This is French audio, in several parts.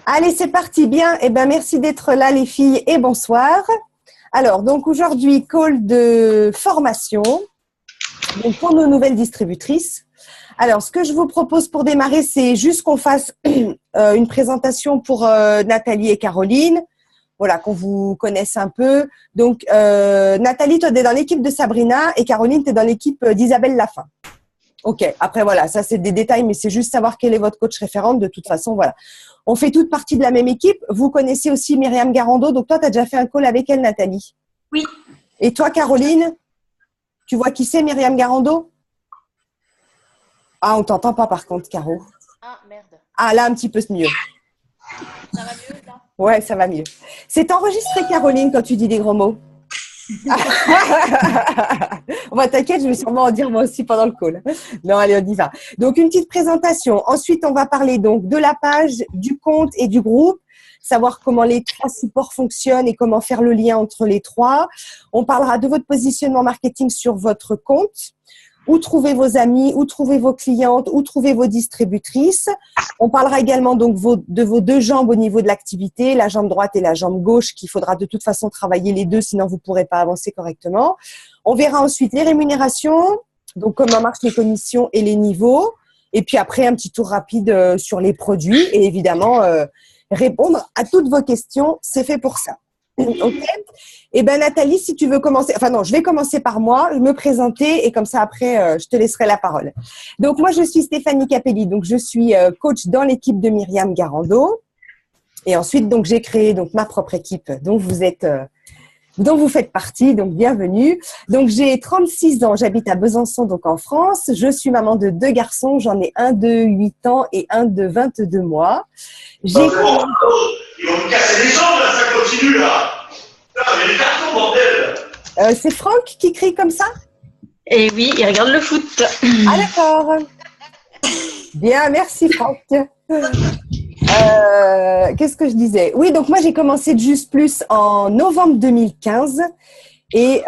Allez, c'est parti. Bien. Eh ben, merci d'être là, les filles, et bonsoir. Alors, donc aujourd'hui, call de formation donc pour nos nouvelles distributrices. Alors, ce que je vous propose pour démarrer, c'est juste qu'on fasse une présentation pour Nathalie et Caroline. Voilà, qu'on vous connaisse un peu. Donc, Nathalie, toi, tu es dans l'équipe de Sabrina et Caroline, tu es dans l'équipe d'Isabelle Lafin. Ok, après, voilà, ça, c'est des détails, mais c'est juste savoir quelle est votre coach référente. De toute façon, voilà. On fait toutes partie de la même équipe. Vous connaissez aussi Myriam Garando. Donc, toi, tu as déjà fait un call avec elle, Nathalie? Oui. Et toi, Caroline, tu vois qui c'est, Myriam Garando? Ah, on t'entend pas, par contre, Caro. Ah, merde. Ah, là, un petit peu mieux. Ça va mieux, là? Ouais, ça va mieux. C'est enregistré, Caroline, quand tu dis des gros mots. Bon, t'inquiète, je vais sûrement en dire moi aussi pendant le call. Non, allez, on y va. Donc, une petite présentation. Ensuite, on va parler donc de la page, du compte et du groupe, savoir comment les trois supports fonctionnent et comment faire le lien entre les trois. On parlera de votre positionnement marketing sur votre compte. Où trouver vos amis, où trouver vos clientes, où trouver vos distributrices. On parlera également donc de vos deux jambes au niveau de l'activité, la jambe droite et la jambe gauche, qu'il faudra de toute façon travailler les deux, sinon vous ne pourrez pas avancer correctement. On verra ensuite les rémunérations, donc comment marchent les commissions et les niveaux. Et puis après, un petit tour rapide sur les produits et évidemment répondre à toutes vos questions. C'est fait pour ça. Ok. Eh ben Nathalie, si tu veux commencer, enfin non, je vais commencer par moi, me présenter et comme ça après, je te laisserai la parole. Donc moi, je suis Stéphanie Capelli, donc je suis coach dans l'équipe de Myriam Garando. Et ensuite, donc j'ai créé donc ma propre équipe, dont vous faites partie, donc bienvenue. Donc j'ai 36 ans, j'habite à Besançon, donc en France. Je suis maman de 2 garçons, j'en ai un de 8 ans et un de 22 mois. Ils vont me casser les jambes, là, ça continue, là. Putain, mais les cartons, bordel. C'est Franck qui crie comme ça? Eh oui, il regarde le foot. Ah d'accord. Bien, merci Franck. Qu'est-ce que je disais? Oui, donc moi j'ai commencé Just Plus en novembre 2015 et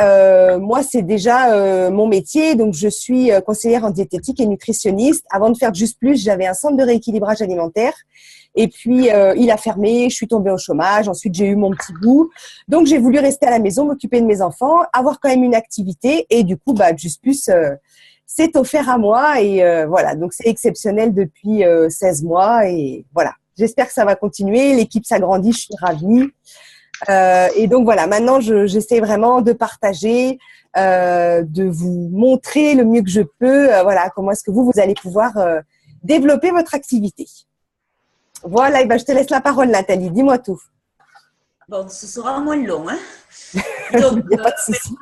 moi c'est déjà mon métier. Donc je suis conseillère en diététique et nutritionniste. Avant de faire Just Plus, j'avais un centre de rééquilibrage alimentaire. Et puis, il a fermé, je suis tombée au chômage. Ensuite, j'ai eu mon petit bout. Donc, j'ai voulu rester à la maison, m'occuper de mes enfants, avoir quand même une activité. Et du coup, Just Plus, c'est offert à moi. Et voilà, donc c'est exceptionnel depuis 16 mois. Et voilà, j'espère que ça va continuer. L'équipe s'agrandit, je suis ravie. Et donc, voilà, maintenant, j'essaie vraiment de partager, de vous montrer le mieux que je peux, voilà, comment est-ce que vous allez pouvoir développer votre activité. Voilà, et ben je te laisse la parole, Nathalie. Dis-moi tout. Bon, ce sera moins long. Hein. Donc, il n'y a pas de souci.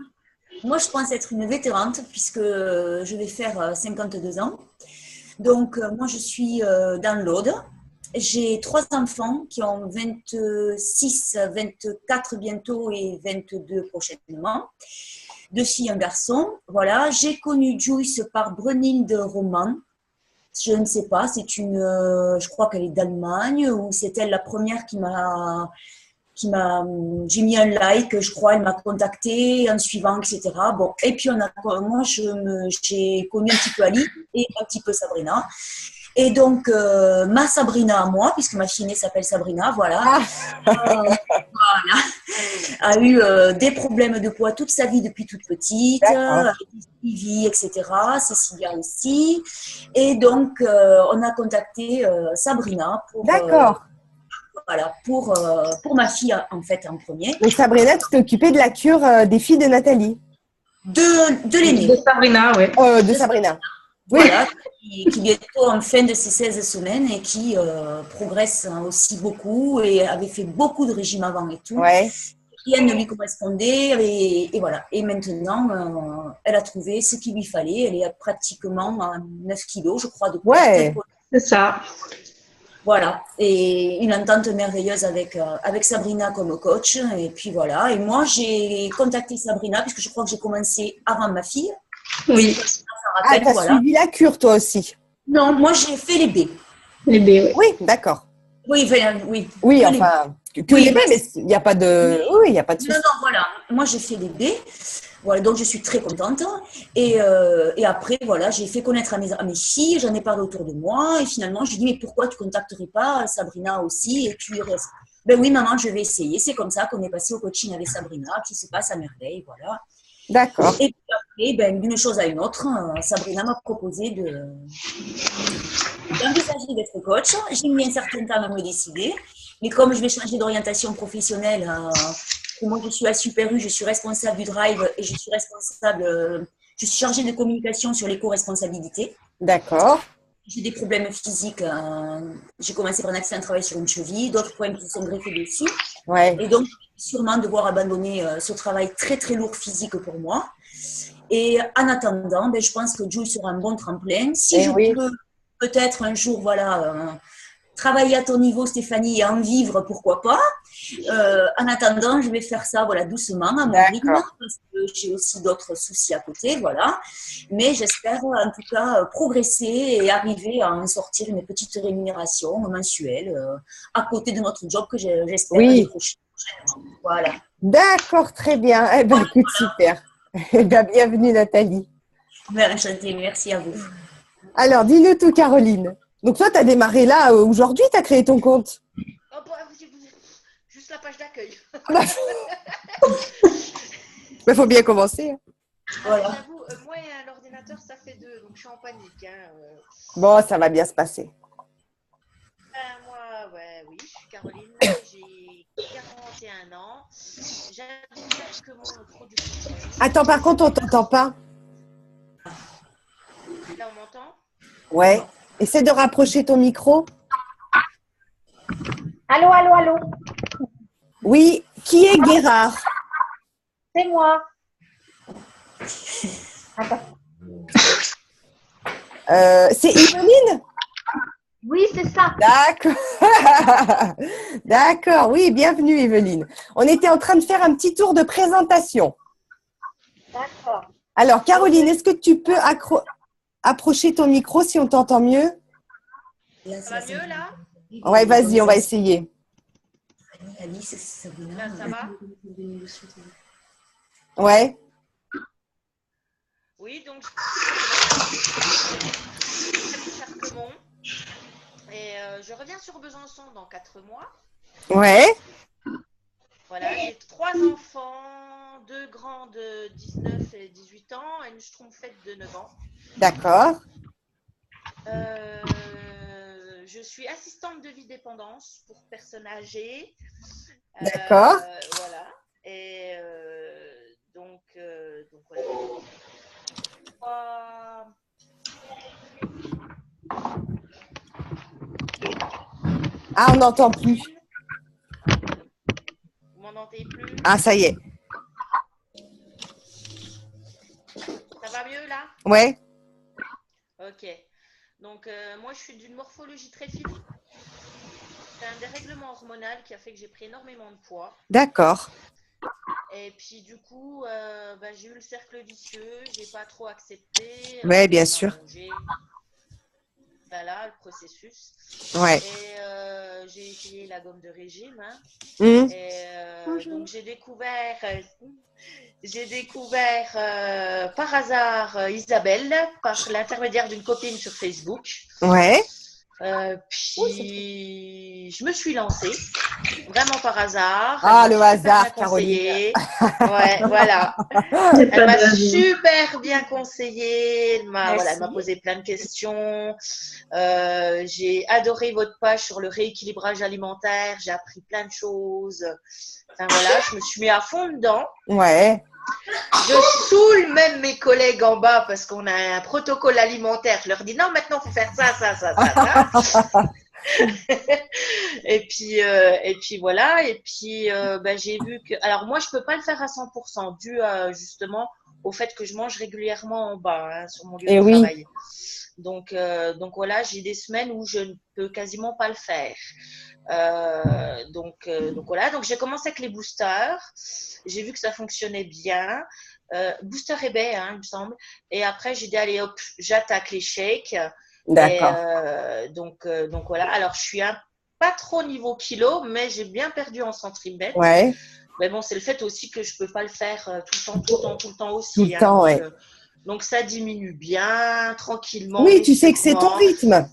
Moi, je pense être une vétérante puisque je vais faire 52 ans. Donc, moi, je suis dans l'Aude. J'ai 3 enfants qui ont 26, 24 bientôt et 22 prochainement. 2 filles, un garçon. Voilà, j'ai connu Joyce par Brunhilde Roman. Je ne sais pas, je crois qu'elle est d'Allemagne ou c'est elle la première j'ai mis un like, je crois, elle m'a contacté en suivant, etc. Bon, et puis moi, j'ai connu un petit peu Ali et un petit peu Sabrina. Et donc, ma Sabrina à moi, puisque ma fille aînée s'appelle Sabrina, voilà, voilà, a eu des problèmes de poids toute sa vie depuis toute petite, avec des suivis, etc. Cécilia aussi. Et donc, on a contacté Sabrina pour, voilà, pour ma fille, en fait, en premier. Donc, Sabrina, tu t'es occupée de la cure des filles de Nathalie? De l'aînée. De Sabrina, oui. De Sabrina. Voilà, qui bientôt en fin de ses 16 semaines et qui progresse aussi beaucoup et avait fait beaucoup de régimes avant et tout. Ouais. Rien ne lui correspondait et voilà. Et maintenant, elle a trouvé ce qu'il lui fallait. Elle est pratiquement à 9 kilos, je crois. Ouais, c'est ça. Voilà. Et une entente merveilleuse avec Sabrina comme coach. Et puis voilà. Et moi, j'ai contacté Sabrina puisque je crois que j'ai commencé avant ma fille. Oui. Ah, t'as suivi la cure, toi aussi? Non, moi, j'ai fait les B. Les B, oui. Oui, d'accord. Oui, oui. Oui, enfin, que les B, mais il n'y a pas de… Oui, il n'y a pas de souci. Non, voilà. Moi, j'ai fait les B. Voilà, donc je suis très contente. Et après, voilà, j'ai fait connaître à mes filles, j'en ai parlé autour de moi. Et finalement, je dis, mais pourquoi tu ne contacterais pas Sabrina aussi et tu y restes? Ben oui, maman, je vais essayer. C'est comme ça qu'on est passé au coaching avec Sabrina, qui se passe à merveille. Voilà. D'accord. Et puis après, ben, d'une chose à une autre, Sabrina m'a proposé d'envisager d'être coach. J'ai mis un certain temps à me décider. Mais comme je vais changer d'orientation professionnelle, moi je suis à Super U, je suis responsable du drive et je suis chargée de communication sur l'éco-responsabilité. D'accord. J'ai des problèmes physiques. J'ai commencé par un accident de travail sur une cheville, d'autres problèmes qui se sont greffés dessus. Ouais. Et donc, sûrement devoir abandonner ce travail très, très lourd physique pour moi. Et en attendant, ben, je pense que Jules sera un bon tremplin. Si je peux peut-être un jour, voilà, travailler à ton niveau, Stéphanie, et en vivre, pourquoi pas. En attendant, je vais faire ça, voilà, doucement, à mon rythme, parce que j'ai aussi d'autres soucis à côté, voilà. Mais j'espère, en tout cas, progresser et arriver à en sortir une petite rémunération mensuelle à côté de notre job que j'espère décrocher prochainement. Voilà. D'accord, très bien. Eh bien, écoute, super. Eh bien, bienvenue, Nathalie. Bien, enchantée, merci à vous. Alors, dis-nous tout, Caroline. Donc, toi, tu as démarré là aujourd'hui, tu as créé ton compte? Oh, bah, juste la page d'accueil. Il faut bien commencer. Voilà. J'avoue, moi et l'ordinateur, ça fait deux, donc je suis en panique. Bon, ça va bien se passer. Moi, oui, je suis Caroline, j'ai 41 ans. J'habite que mon production. Attends, par contre, on t'entend pas. Là, on m'entend? Ouais. Essaie de rapprocher ton micro. Allô, allô, allô. Oui, qui est Guérard? C'est moi. Attends. C'est Yveline? Oui, c'est ça. D'accord. D'accord, oui, bienvenue Yveline. On était en train de faire un petit tour de présentation. D'accord. Alors, Caroline, est-ce que tu peux approcher ton micro si on t'entend mieux? Ça va mieux là? Ouais, vas-y, on va essayer. Alice, Sabrina. Là, ça va? Ouais. Oui, donc Charquemont. Et je reviens sur Besançon dans 4 mois. Ouais. Voilà, j'ai 3 enfants, 2 grands de 19 et 18 ans et une schtroumpfette de 9 ans. D'accord. Je suis assistante de vie dépendance pour personnes âgées. D'accord. Voilà. Et donc voilà. Ah, on n'entend plus. Vous m'entendez plus? Ah, ça y est. Ça va mieux là? Ouais. Ok. Donc, moi, je suis d'une morphologie très fine. C'est un dérèglement hormonal qui a fait que j'ai pris énormément de poids. D'accord. Et puis, du coup, j'ai eu le cercle vicieux. J'ai pas trop accepté. Ouais, bien sûr. Voilà, le processus. Ouais. Et j'ai essayé la gomme de régime. Hein. Et donc, j'ai découvert par hasard Isabelle par l'intermédiaire d'une copine sur Facebook. Ouais. Puis je me suis lancée vraiment par hasard. Ah, le hasard, Caroline. Ouais, voilà. Elle m'a super bien conseillée. Elle m'a posé plein de questions. J'ai adoré votre page sur le rééquilibrage alimentaire. J'ai appris plein de choses. Enfin voilà, je me suis mis à fond dedans. Ouais. Je saoule même mes collègues en bas parce qu'on a un protocole alimentaire. Je leur dis non, maintenant, il faut faire ça. Et puis voilà. Et puis, j'ai vu que… Alors, moi, je ne peux pas le faire à 100% dû justement au fait que je mange régulièrement en bas sur mon lieu de travail. Donc voilà, j'ai des semaines où je ne peux quasiment pas le faire. Donc voilà, donc j'ai commencé avec les boosters. J'ai vu que ça fonctionnait bien. Booster et baie, il me semble. Et après, j'ai dit, allez, hop, j'attaque les shakes. D'accord. Et donc voilà. Alors, je suis un pas trop niveau kilo, mais j'ai bien perdu en centimètres. Ouais. Mais bon, c'est le fait aussi que je peux pas le faire tout le temps aussi. Tout le temps, ouais. Donc, ça diminue bien, tranquillement. Oui, tu sais que c'est ton rythme.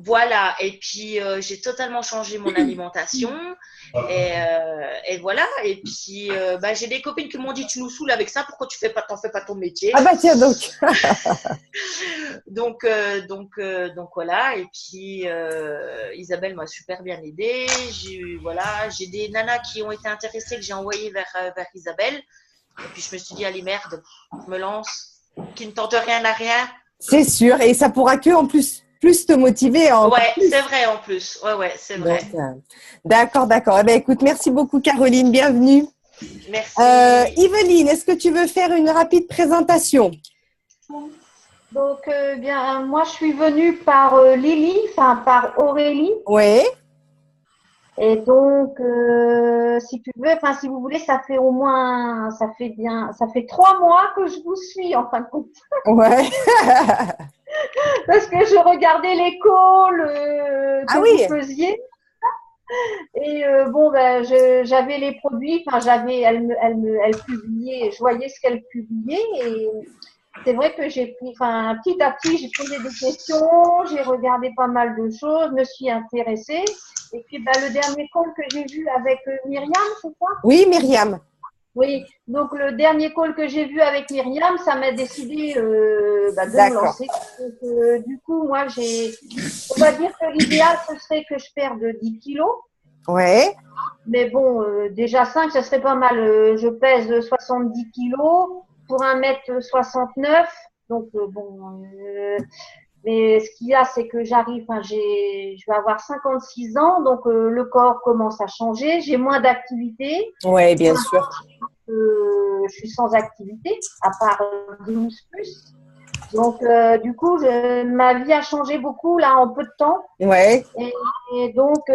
Voilà. Et puis, j'ai totalement changé mon alimentation. Et voilà. Et puis, j'ai des copines qui m'ont dit, tu nous saoules avec ça, pourquoi t'en fais pas ton métier? Ah bah tiens donc. donc voilà. Et puis, Isabelle m'a super bien aidée. J'ai des nanas qui ont été intéressées que j'ai envoyées vers Isabelle. Et puis, je me suis dit, allez merde, je me lance. Qui ne tente rien à rien. C'est sûr. Et ça pourra que en plus te motiver. Ouais, c'est vrai en plus. Ouais, c'est vrai. D'accord. Eh ben, écoute, merci beaucoup Caroline. Bienvenue. Merci. Yveline, est-ce que tu veux faire une rapide présentation? Donc, moi, je suis venue par Lily, par Aurélie. Oui. Et donc, si vous voulez, ça fait 3 mois que je vous suis, en fin de compte. Ouais. Parce que je regardais les calls que vous faisiez. Et j'avais les produits, elle publiait, je voyais ce qu'elle publiait et c'est vrai que j'ai pris, petit à petit, j'ai posé des questions, j'ai regardé pas mal de choses, me suis intéressée. Et puis, le dernier call que j'ai vu avec Myriam, c'est ça? Oui, Myriam. Oui, donc le dernier call que j'ai vu avec Myriam, ça m'a décidé de me lancer. Donc, du coup, moi, on va dire que l'idéal, ce serait que je perde 10 kilos. Ouais. Mais bon, déjà 5, ça serait pas mal. Je pèse 70 kilos pour 1m69. Donc, mais ce qu'il y a, c'est que je vais avoir 56 ans, donc le corps commence à changer. J'ai moins d'activité. Oui, bien sûr. Je suis sans activité, à part 12 plus. Donc, du coup, ma vie a changé beaucoup là en peu de temps. Ouais. Et donc,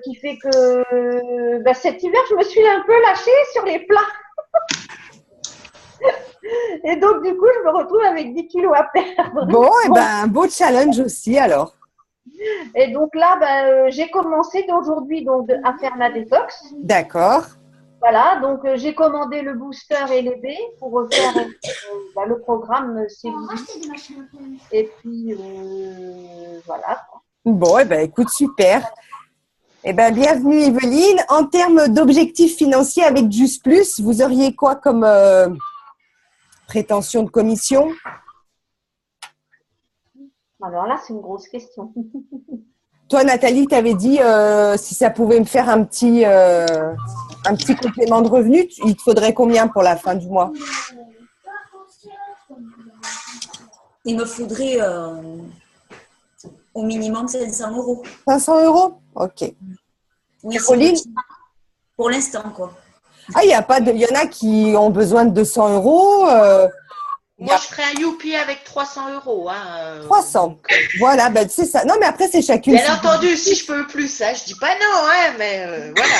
qui fait que cet hiver, je me suis un peu lâchée sur les plats. Et donc, du coup, je me retrouve avec 10 kilos à perdre. Bon, un beau challenge aussi alors. Et donc là, j'ai commencé d'aujourd'hui à faire la détox. D'accord. Voilà, donc j'ai commandé le booster et les baies pour faire le programme CBD. Et puis, voilà. Bon, écoute, super. Bienvenue Yveline. En termes d'objectifs financiers avec Just Plus, vous auriez quoi comme prétention de commission? Alors là, c'est une grosse question. Toi, Nathalie, tu avais dit si ça pouvait me faire un petit complément de revenu, il te faudrait combien pour la fin du mois? Il me faudrait au minimum 500 €. 500 €? Ok. Oui, Caroline? Pour l'instant, quoi. Ah, il y en a qui ont besoin de 200 €. Moi, je ferais un youpi avec 300 €. 300. Voilà, c'est ça. Non, mais après, c'est chacune. Bien entendu, si je peux plus, je dis pas non, mais voilà.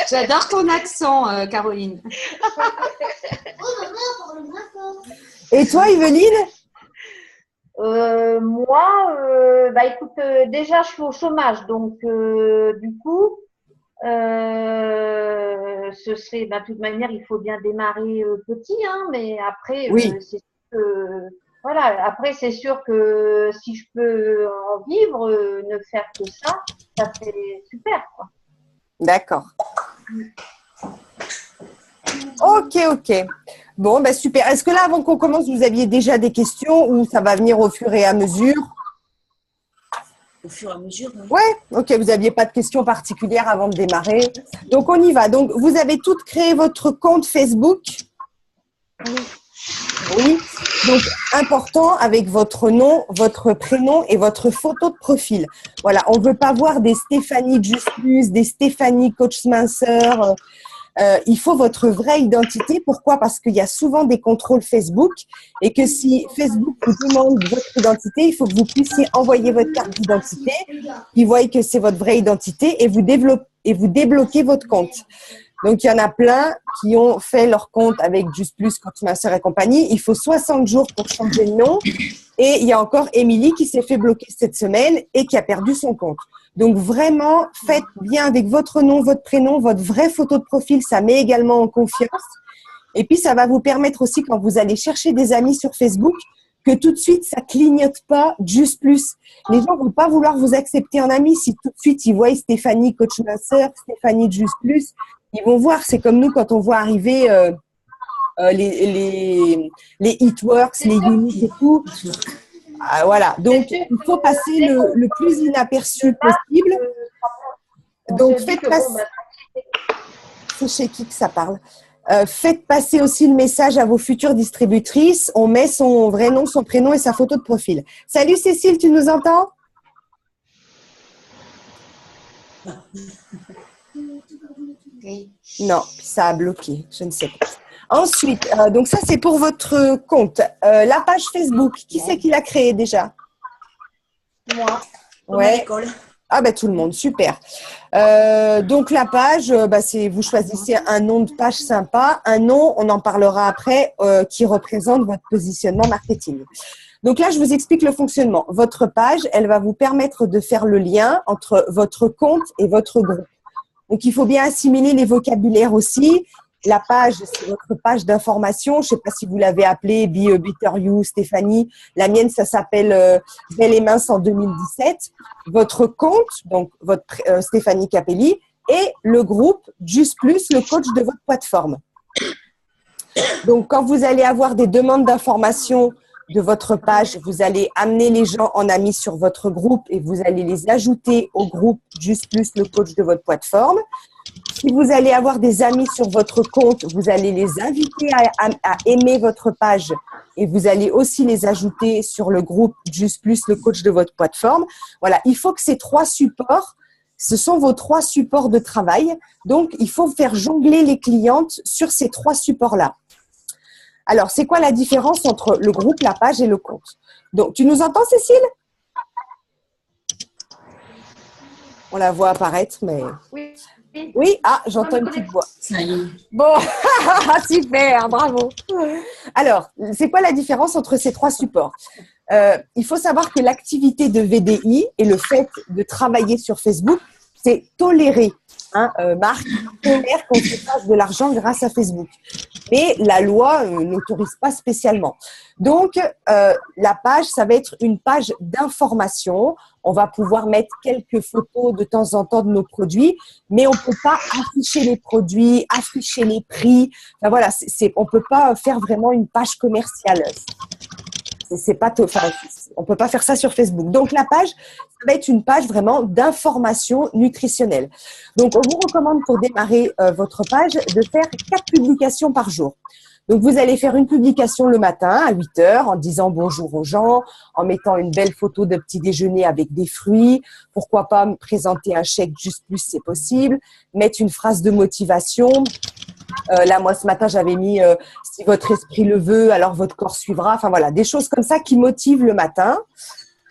J'adore ton accent, Caroline. Et toi, Yveline? Moi, écoute, déjà, je suis au chômage, donc du coup, ce serait, de toute manière, il faut bien démarrer petit, mais après, oui. c'est sûr que, voilà, après, c'est sûr que si je peux en vivre, ne faire que ça serait super, quoi. D'accord. Ok. Bon, super. Est-ce que là, avant qu'on commence, vous aviez déjà des questions ou ça va venir au fur et à mesure? Au fur et à mesure. Oui. Ouais, ok. Vous n'aviez pas de questions particulières avant de démarrer. Donc, on y va. Donc, vous avez toutes créé votre compte Facebook? Oui. Donc, important avec votre nom, votre prénom et votre photo de profil. Voilà, on ne veut pas voir des Stéphanie Just Plus, des Stéphanie Coach Minceur. Il faut votre vraie identité. Pourquoi? Parce qu'il y a souvent des contrôles Facebook et que si Facebook vous demande votre identité, il faut que vous puissiez envoyer votre carte d'identité. Ils voient que c'est votre vraie identité et vous débloquez votre compte. Donc, il y en a plein qui ont fait leur compte avec Just Plus, Coach Master et compagnie. Il faut 60 jours pour changer de nom. Et il y a encore Émilie qui s'est fait bloquer cette semaine et qui a perdu son compte. Donc, vraiment, faites bien avec votre nom, votre prénom, votre vraie photo de profil. Ça met également en confiance. Et puis, ça va vous permettre aussi, quand vous allez chercher des amis sur Facebook, que tout de suite, ça clignote pas Just Plus. Les gens vont pas vouloir vous accepter en ami si tout de suite, ils voient Stéphanie Coach Master, Stéphanie Just Plus. Ils vont voir, c'est comme nous quand on voit arriver les Hitworks, les Uniques et tout. Voilà, donc il faut passer le plus inaperçu possible. Donc, faites passer… C'est chez qui que ça parle? Faites passer aussi le message à vos futures distributrices. On met son vrai nom, son prénom et sa photo de profil. Salut Cécile, tu nous entends? Non, ça a bloqué, je ne sais pas. Ensuite, donc ça c'est pour votre compte. La page Facebook, qui c'est qui l'a créée déjà? Moi. Ouais. Ah ben tout le monde, super. Donc la page, c'est vous choisissez un nom de page sympa, un nom, on en parlera après, qui représente votre positionnement marketing. Donc là, je vous explique le fonctionnement. Votre page, elle va vous permettre de faire le lien entre votre compte et votre groupe. Donc il faut bien assimiler les vocabulaires aussi. La page, c'est votre page d'information. Je ne sais pas si vous l'avez appelée Be a Better You, Stéphanie. La mienne, ça s'appelle Belle et mince en 2017. Votre compte, donc votre Stéphanie Capelli, et le groupe Just Plus, le coach de votre plateforme. Donc, quand vous allez avoir des demandes d'information de votre page, vous allez amener les gens en amis sur votre groupe et vous allez les ajouter au groupe Just Plus, le coach de votre plateforme. Si vous allez avoir des amis sur votre compte, vous allez les inviter à aimer votre page et vous allez aussi les ajouter sur le groupe Just Plus, le coach de votre plateforme. Voilà, il faut que ces trois supports, ce sont vos trois supports de travail. Donc, il faut faire jongler les clientes sur ces trois supports-là. Alors, c'est quoi la différence entre le groupe, la page et le compte? Donc, tu nous entends, Cécile? On la voit apparaître, mais… Oui. Oui, j'entends une petite voix. Ça y est. Bon, super, bravo. Alors, c'est quoi la différence entre ces trois supports? Il faut savoir que l'activité de VDI et le fait de travailler sur Facebook, c'est toléré. Marc tolère qu'on se fasse de l'argent grâce à Facebook. Mais la loi n'autorise pas spécialement. Donc, la page, ça va être une page d'information. On va pouvoir mettre quelques photos de temps en temps de nos produits, mais on ne peut pas afficher les produits, afficher les prix. Enfin, voilà, on ne peut pas faire vraiment une page commerciale. On ne peut pas faire ça sur Facebook. Donc, la page, ça va être une page vraiment d'information nutritionnelle. Donc, on vous recommande pour démarrer votre page de faire 4 publications par jour. Donc, vous allez faire une publication le matin à 8 heures en disant bonjour aux gens, en mettant une belle photo de petit déjeuner avec des fruits. Pourquoi pas me présenter un chèque Just Plus, c'est possible. Mettre une phrase de motivation. Là, moi, ce matin, j'avais mis si votre esprit le veut, alors votre corps suivra. Enfin, voilà, des choses comme ça qui motivent le matin.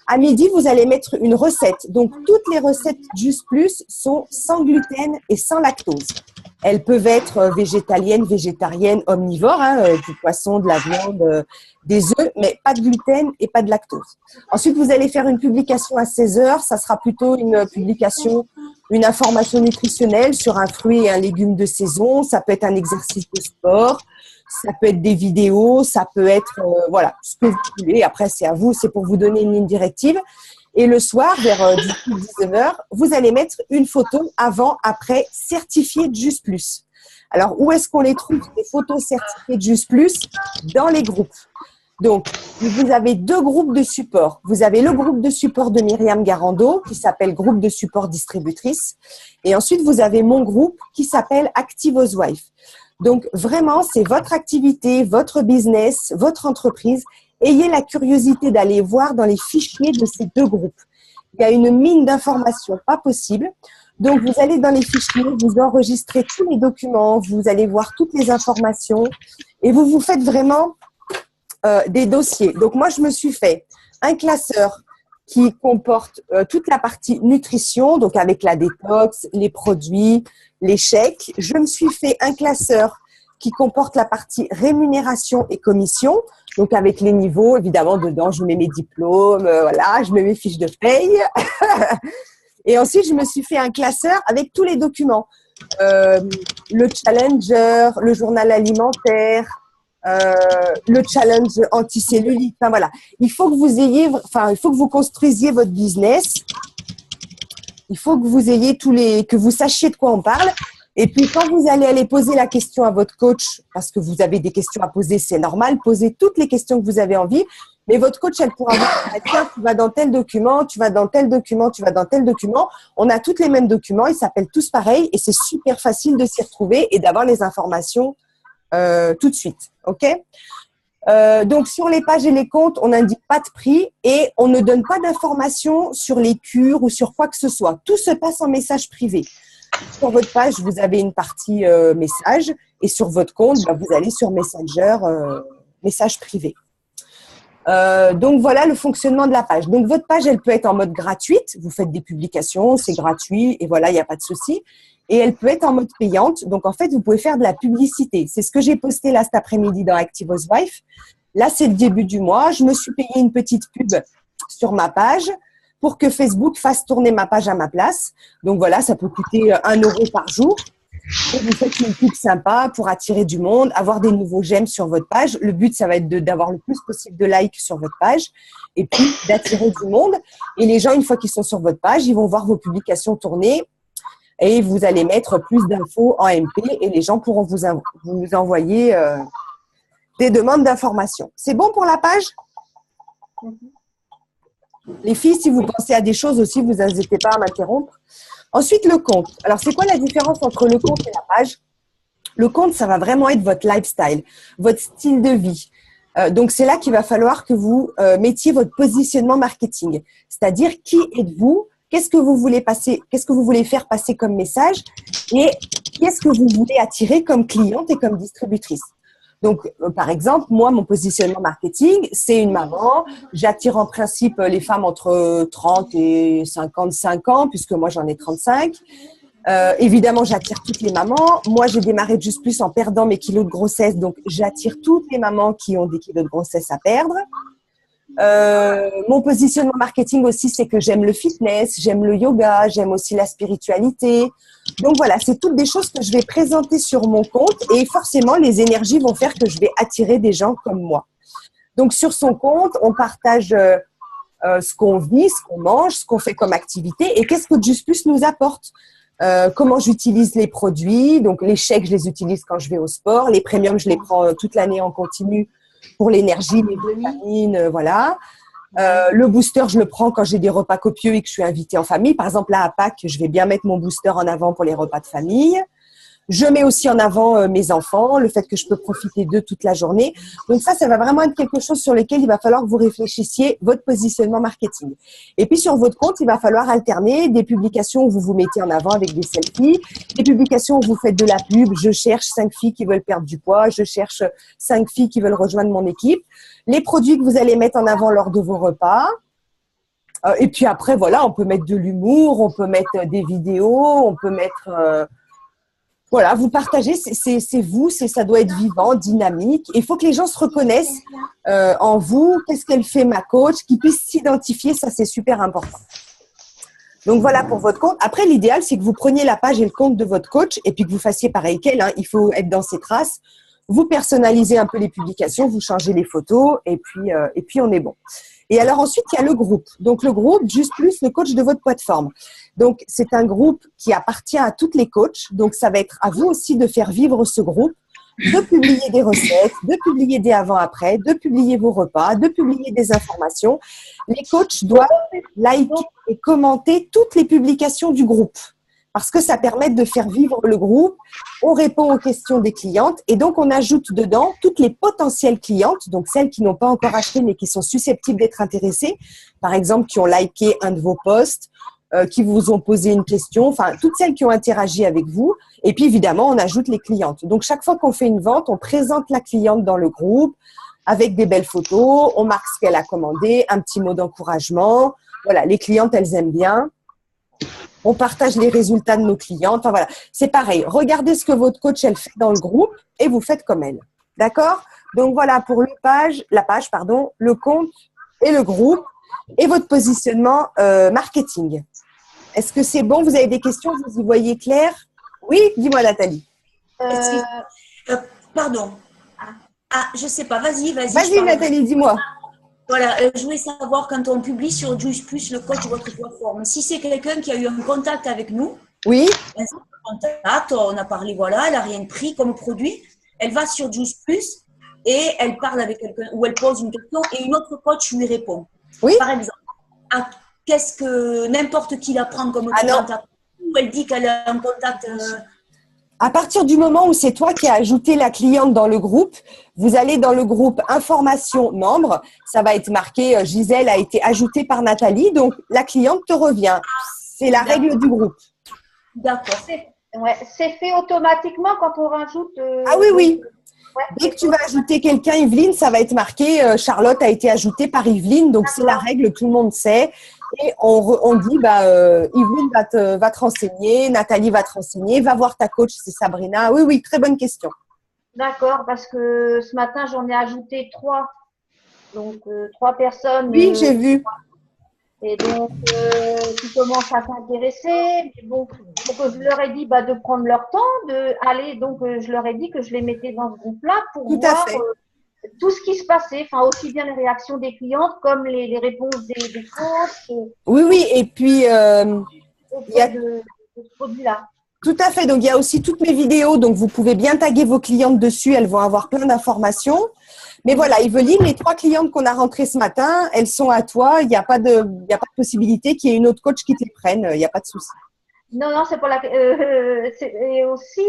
À midi, vous allez mettre une recette. Donc, toutes les recettes Just Plus sont sans gluten et sans lactose. Elles peuvent être végétaliennes, végétariennes, omnivores, du poisson, de la viande, des œufs, mais pas de gluten et pas de lactose. Ensuite, vous allez faire une publication à 16 heures. Ça sera plutôt une publication, une information nutritionnelle sur un fruit et un légume de saison. Ça peut être un exercice de sport. Ça peut être des vidéos. Ça peut être, ce que vous voulez. Après, c'est à vous. C'est pour vous donner une ligne directive. Et le soir, vers 18-19h, vous allez mettre une photo avant, après, certifiée de Just Plus. Alors, où est-ce qu'on les trouve, ces photos certifiées de Just Plus? Dans les groupes. Donc, vous avez 2 groupes de support. Vous avez le groupe de support de Myriam Garando, qui s'appelle Groupe de support distributrice. Et ensuite, vous avez mon groupe qui s'appelle Active Housewife. Donc, vraiment, c'est votre activité, votre business, votre entreprise. Ayez la curiosité d'aller voir dans les fichiers de ces 2 groupes. Il y a une mine d'informations pas possible. Donc, vous allez dans les fichiers, vous enregistrez tous les documents, vous allez voir toutes les informations et vous vous faites vraiment des dossiers. Donc, moi, je me suis fait un classeur qui comporte toute la partie nutrition, donc avec la détox, les produits, les chèques. Je me suis fait un classeur qui comporte la partie rémunération et commission, donc avec les niveaux, évidemment, dedans, je mets mes diplômes, voilà, je mets mes fiches de paye. Et ensuite, je me suis fait un classeur avec tous les documents. Le Challenger, le journal alimentaire, le challenge anticellulite. Enfin, voilà. Il faut que vous construisiez votre business. Il faut que vous ayez que vous sachiez de quoi on parle. Et puis, quand vous allez aller poser la question à votre coach, parce que vous avez des questions à poser, c'est normal, posez toutes les questions que vous avez envie. Mais votre coach, elle pourra vous dire, tiens, tu vas dans tel document, tu vas dans tel document, tu vas dans tel document. On a tous les mêmes documents, ils s'appellent tous pareil et c'est super facile de s'y retrouver et d'avoir les informations tout de suite. OK ? Donc, sur les pages et les comptes, on n'indique pas de prix et on ne donne pas d'informations sur les cures ou sur quoi que ce soit. Tout se passe en message privé. Sur votre page, vous avez une partie message et sur votre compte, vous allez sur Messenger, message privé. Donc, voilà le fonctionnement de la page. Donc, votre page, elle peut être en mode gratuite. Vous faites des publications, c'est gratuit et voilà, il n'y a pas de souci. Et elle peut être en mode payante. Donc, en fait, vous pouvez faire de la publicité. C'est ce que j'ai posté là cet après-midi dans Active Housewife. Là, c'est le début du mois. Je me suis payé une petite pub sur ma page pour que Facebook fasse tourner ma page à ma place. Donc, voilà, ça peut coûter 1 euro par jour. Et vous faites une pub sympa pour attirer du monde, avoir des nouveaux j'aime sur votre page. Le but, ça va être d'avoir le plus possible de likes sur votre page et puis d'attirer du monde. Et les gens, une fois qu'ils sont sur votre page, ils vont voir vos publications tourner et vous allez mettre plus d'infos en MP et les gens pourront vous envoyer des demandes d'informations. C'est bon pour la page ? Les filles, si vous pensez à des choses aussi, vous n'hésitez pas à m'interrompre. Ensuite, le compte. Alors, c'est quoi la différence entre le compte et la page ? Le compte, ça va vraiment être votre lifestyle, votre style de vie. Donc, c'est là qu'il va falloir que vous mettiez votre positionnement marketing. C'est-à-dire, qui êtes-vous ? Qu'est-ce que vous voulez passer ? Qu'est-ce que vous voulez faire passer comme message ? Et qu'est-ce que vous voulez attirer comme cliente et comme distributrice ? Donc, par exemple, moi, mon positionnement marketing, c'est une maman. J'attire en principe les femmes entre 30 et 55 ans, puisque moi, j'en ai 35. Évidemment, j'attire toutes les mamans. Moi, j'ai démarré Just Plus en perdant mes kilos de grossesse. Donc, j'attire toutes les mamans qui ont des kilos de grossesse à perdre. Mon positionnement marketing aussi, c'est que j'aime le fitness, j'aime le yoga, j'aime aussi la spiritualité. Donc voilà, c'est toutes des choses que je vais présenter sur mon compte et forcément, les énergies vont faire que je vais attirer des gens comme moi. Donc sur son compte, on partage ce qu'on vit, ce qu'on mange, ce qu'on fait comme activité et qu'est-ce que Just Plus nous apporte. Comment j'utilise les produits, donc les chèques, je les utilise quand je vais au sport, les premiums, je les prends toute l'année en continu pour l'énergie, les vitamines, voilà. Le booster, je le prends quand j'ai des repas copieux et que je suis invitée en famille. Par exemple, là, à Pâques, je vais bien mettre mon booster en avant pour les repas de famille. Je mets aussi en avant mes enfants, le fait que je peux profiter d'eux toute la journée. Donc ça va vraiment être quelque chose sur lequel il va falloir que vous réfléchissiez votre positionnement marketing. Et puis sur votre compte, il va falloir alterner des publications où vous vous mettez en avant avec des selfies, des publications où vous faites de la pub. Je cherche 5 filles qui veulent perdre du poids, je cherche 5 filles qui veulent rejoindre mon équipe. Les produits que vous allez mettre en avant lors de vos repas. Et puis après, voilà, on peut mettre de l'humour, on peut mettre des vidéos, on peut mettre... Voilà, vous partagez, c'est vous, ça doit être vivant, dynamique. Il faut que les gens se reconnaissent en vous. Qu'est-ce qu'elle fait, ma coach, qu'ils puissent s'identifier, ça c'est super important. Donc voilà pour votre compte. Après, l'idéal, c'est que vous preniez la page et le compte de votre coach et puis que vous fassiez pareil qu'elle. Hein. Il faut être dans ses traces. Vous personnalisez un peu les publications, vous changez les photos et puis on est bon. Et alors ensuite, il y a le groupe. Donc le groupe, Just Plus, le coach de votre plateforme. Donc c'est un groupe qui appartient à toutes les coachs. Donc ça va être à vous aussi de faire vivre ce groupe, de publier des recettes, de publier des avant-après, de publier vos repas, de publier des informations. Les coachs doivent liker et commenter toutes les publications du groupe parce que ça permet de faire vivre le groupe. On répond aux questions des clientes et donc on ajoute dedans toutes les potentielles clientes, donc celles qui n'ont pas encore acheté mais qui sont susceptibles d'être intéressées, par exemple qui ont liké un de vos posts, qui vous ont posé une question, enfin toutes celles qui ont interagi avec vous. Et puis évidemment, on ajoute les clientes. Donc chaque fois qu'on fait une vente, on présente la cliente dans le groupe avec des belles photos, on marque ce qu'elle a commandé, un petit mot d'encouragement. Voilà, les clientes, elles aiment bien. On partage les résultats de nos clientes. Enfin, voilà, c'est pareil. Regardez ce que votre coach, elle fait dans le groupe et vous faites comme elle. D'accord? Donc, voilà pour la page, le compte et le groupe et votre positionnement marketing. Est-ce que c'est bon? Vous avez des questions? Vous y voyez clair? Oui? Dis-moi, Nathalie. Pardon. Ah, je sais pas. Vas-y. Vas-y, Nathalie, dis-moi. Voilà, je voulais savoir quand on publie sur Juice Plus le coach de votre plateforme, si c'est quelqu'un qui a eu un contact avec nous, oui, on a parlé, voilà, elle n'a rien pris comme produit, elle va sur Juice Plus et elle parle avec quelqu'un ou elle pose une question et une autre coach lui répond. Oui. Par exemple, qu'est-ce que n'importe qui la prend comme contact ou elle dit qu'elle a un contact. À partir du moment où c'est toi qui as ajouté la cliente dans le groupe, vous allez dans le groupe information membres. Ça va être marqué Gisèle a été ajoutée par Nathalie. Donc, la cliente te revient. C'est la règle du groupe. D'accord. C'est fait automatiquement quand on rajoute… ah oui. Ouais. Dès que tu vas ajouter quelqu'un, Yveline, ça va être marqué Charlotte a été ajoutée par Yveline. Donc, c'est la règle, tout le monde sait. Et on dit, Yveline va te renseigner, Nathalie va te renseigner, va voir ta coach, c'est Sabrina. Oui, très bonne question. D'accord, parce que ce matin, j'en ai ajouté 3. Donc, 3 personnes. Oui, j'ai vu. Et donc, qui commencent à s'intéresser. Bon, donc, je leur ai dit de prendre leur temps, je leur ai dit que je les mettais dans ce groupe-là pour voir tout ce qui se passait, enfin aussi bien les réactions des clientes comme les réponses des coachs. Oui, et puis il y a de ce produit-là. Tout à fait. Donc il y a aussi toutes mes vidéos, donc vous pouvez bien taguer vos clientes dessus. Elles vont avoir plein d'informations. Mais voilà, Yveline, les 3 clientes qu'on a rentrées ce matin, elles sont à toi. Il n'y a pas de possibilité qu'il y ait une autre coach qui te les prenne. Il n'y a pas de souci. Non, c'est pour et aussi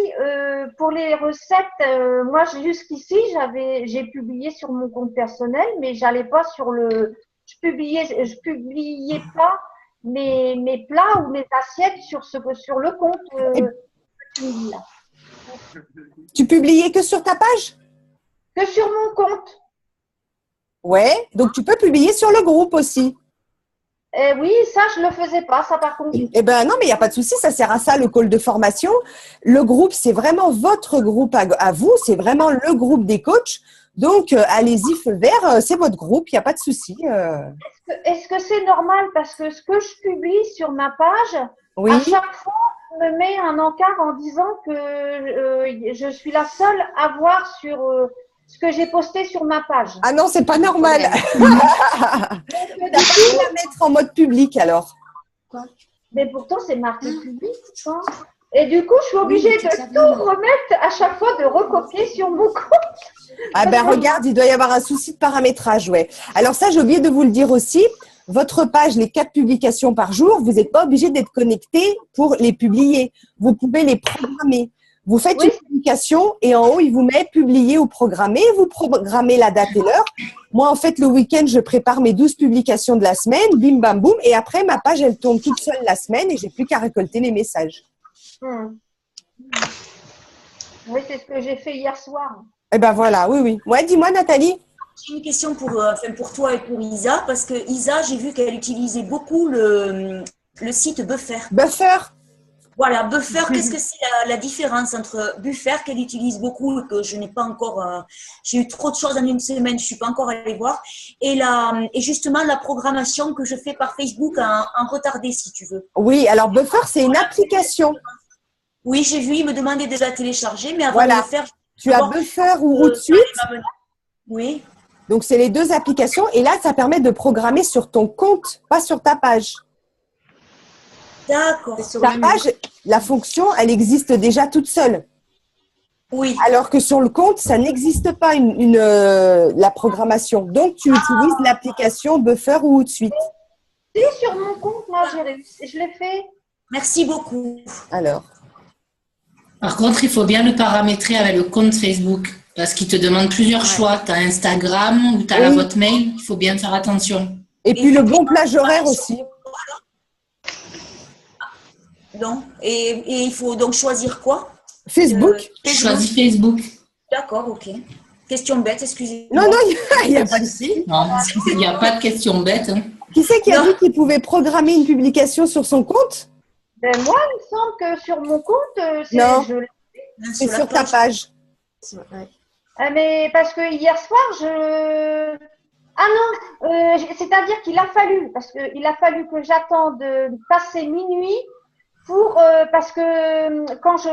pour les recettes. Moi, jusqu'ici, j'ai publié sur mon compte personnel, mais j'allais pas sur je publiais pas mes plats ou mes assiettes sur le compte. Tu publiais que sur ta page? Que sur mon compte. Ouais. Donc tu peux publier sur le groupe aussi. Oui, ça, je ne le faisais pas, ça par contre. Eh bien, non, mais il n'y a pas de souci, ça sert à ça, le call de formation. Le groupe, c'est vraiment votre groupe à vous, c'est vraiment le groupe des coachs. Donc, allez-y, feu vert, c'est votre groupe, il n'y a pas de souci. Est-ce que c'est normal? Parce que ce que je publie sur ma page, à chaque fois, on me met un encart en disant que je suis la seule à voir sur… ce que j'ai posté sur ma page. Ah non, c'est pas normal. Tu n'as pas pu la mettre en mode public alors. Quoi? Mais pourtant, c'est marqué public. Hein. Et du coup, je suis obligée de tout remettre à chaque fois, de recopier sur mon compte. Ah ben regarde, il doit y avoir un souci de paramétrage, ouais. Alors ça, j'ai oublié de vous le dire aussi. Votre page, les 4 publications par jour, vous n'êtes pas obligé d'être connecté pour les publier. Vous pouvez les programmer. Vous faites une publication et en haut, il vous met publier ou programmer. Vous programmez la date et l'heure. Moi, en fait, le week-end, je prépare mes 12 publications de la semaine. Bim, bam, boum. Et après, ma page, elle tourne toute seule la semaine et j'ai plus qu'à récolter les messages. Oui, c'est ce que j'ai fait hier soir. Eh ben voilà, oui. Ouais, dis-moi, Nathalie. J'ai une question pour toi et pour Isa, parce que Isa, j'ai vu qu'elle utilisait beaucoup le site Buffer. Buffer. Voilà, Buffer, qu'est-ce que c'est la différence entre Buffer, qu'elle utilise beaucoup et que je n'ai pas encore… j'ai eu trop de choses en une semaine, je ne suis pas encore allée voir. Et justement, la programmation que je fais par Facebook en retardé, si tu veux. Oui, alors Buffer, c'est une application. Oui, j'ai vu, il me demandait de la télécharger, mais avant de le faire… Tu as Buffer ou Outsuite. Oui. Donc, c'est les 2 applications. Et là, ça permet de programmer sur ton compte, pas sur ta page. D'accord. Ta page, la fonction, elle existe déjà toute seule. Oui. Alors que sur le compte, ça n'existe pas la programmation. Donc, tu utilises l'application Buffer ou Outsuite. C'est sur mon compte, là, je l'ai fait. Merci beaucoup. Alors. Par contre, il faut bien le paramétrer avec le compte Facebook parce qu'il te demande plusieurs choix. Tu as Instagram ou tu as la boîte mail. Il faut bien faire attention. Et puis, le bon plage horaire aussi. Non. Et il faut donc choisir quoi? Facebook. Je choisis Facebook. D'accord, ok. Question bête, excusez-moi. Non, il n'y a pas de souci. Non, il n'y a pas de question bête. Hein. Qui c'est qui a dit qu'il pouvait programmer une publication sur son compte? Ben, moi, il me semble que sur mon compte, Non. Hein, C'est sur ta page. Ouais. Mais parce que hier soir, Ah non, c'est-à-dire qu'il a fallu, parce qu'il a fallu que j'attende de passer minuit pour, parce que quand je